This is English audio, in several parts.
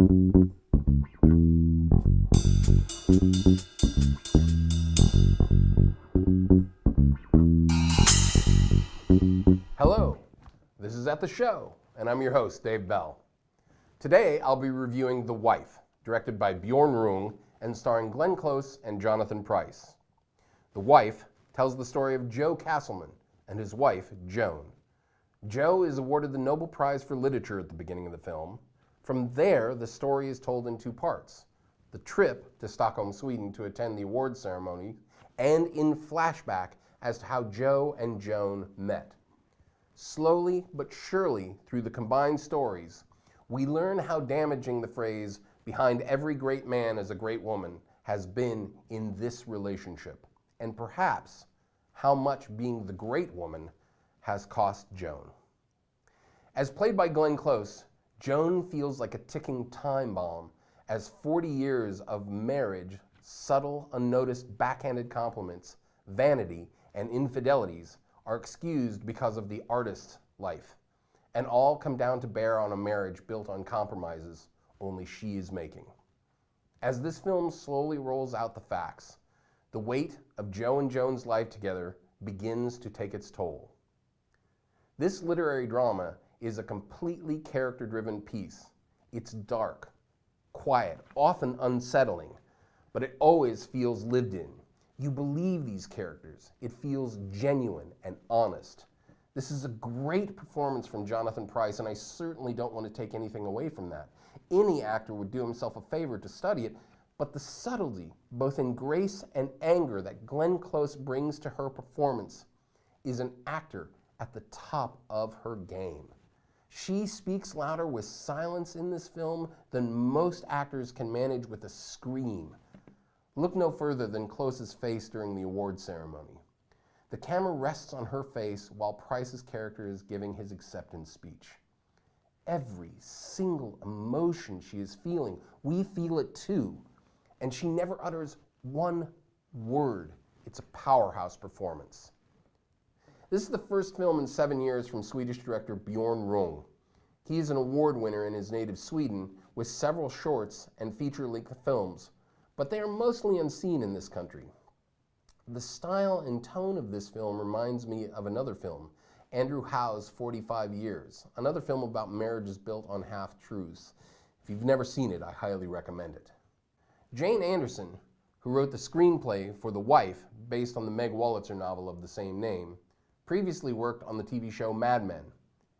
Hello, this is At the Show, and I'm your host, Dave Bell. Today, I'll be reviewing The Wife, directed by Bjorn Rung and starring Glenn Close and Jonathan Pryce. The Wife tells the story of Joe Castleman and his wife, Joan. Joe is awarded the Nobel Prize for Literature at the beginning of the film. From there, the story is told in two parts: the trip to Stockholm, Sweden to attend the awards ceremony, and in flashback as to how Joe and Joan met. Slowly but surely, through the combined stories, we learn how damaging the phrase, "behind every great man is a great woman," has been in this relationship, and perhaps how much being the great woman has cost Joan. As played by Glenn Close, Joan feels like a ticking time bomb as 40 years of marriage, subtle, unnoticed, backhanded compliments, vanity, and infidelities are excused because of the artist's life, and all come down to bear on a marriage built on compromises only she is making. As this film slowly rolls out the facts, the weight of Joe and Joan's life together begins to take its toll. This literary drama is a completely character-driven piece. It's dark, quiet, often unsettling, but it always feels lived in. You believe these characters. It feels genuine and honest. This is a great performance from Jonathan Pryce, and I certainly don't want to take anything away from that. Any actor would do himself a favor to study it, but the subtlety, both in grace and anger, that Glenn Close brings to her performance is an actor at the top of her game. She speaks louder with silence in this film than most actors can manage with a scream. Look no further than Close's face during the awards ceremony. The camera rests on her face while Pryce's character is giving his acceptance speech. Every single emotion she is feeling, we feel it too. And she never utters one word. It's a powerhouse performance. This is the first film in 7 years from Swedish director Bjorn Rung. He is an award winner in his native Sweden with several shorts and feature-length films, but they are mostly unseen in this country. The style and tone of this film reminds me of another film, Andrew Howe's 45 Years, another film about marriages built on half-truths. If you've never seen it, I highly recommend it. Jane Anderson, who wrote the screenplay for The Wife, based on the Meg Wolitzer novel of the same name, previously worked on the TV show Mad Men,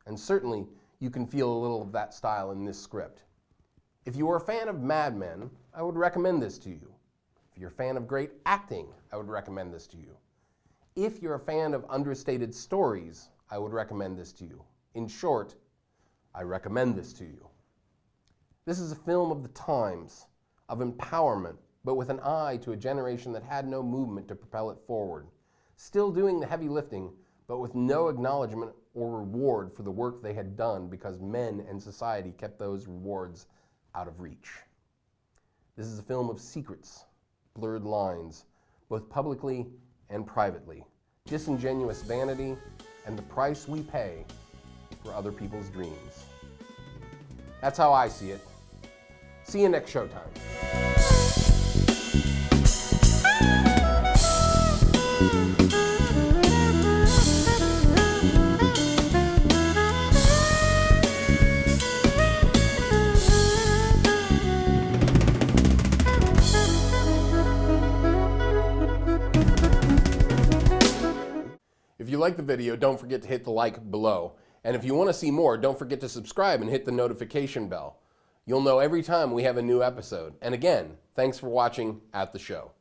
and certainly you can feel a little of that style in this script. If you are a fan of Mad Men, I would recommend this to you. If you're a fan of great acting, I would recommend this to you. If you're a fan of understated stories, I would recommend this to you. In short, I recommend this to you. This is a film of the times, of empowerment, but with an eye to a generation that had no movement to propel it forward, still doing the heavy lifting, but with no acknowledgement or reward for the work they had done because men and society kept those rewards out of reach. This is a film of secrets, blurred lines, both publicly and privately, disingenuous vanity, and the price we pay for other people's dreams. That's how I see it. See you next showtime. If you like the video, don't forget to hit the like below. And if you want to see more, don't forget to subscribe and hit the notification bell. You'll know every time we have a new episode. And again, thanks for watching At the Show.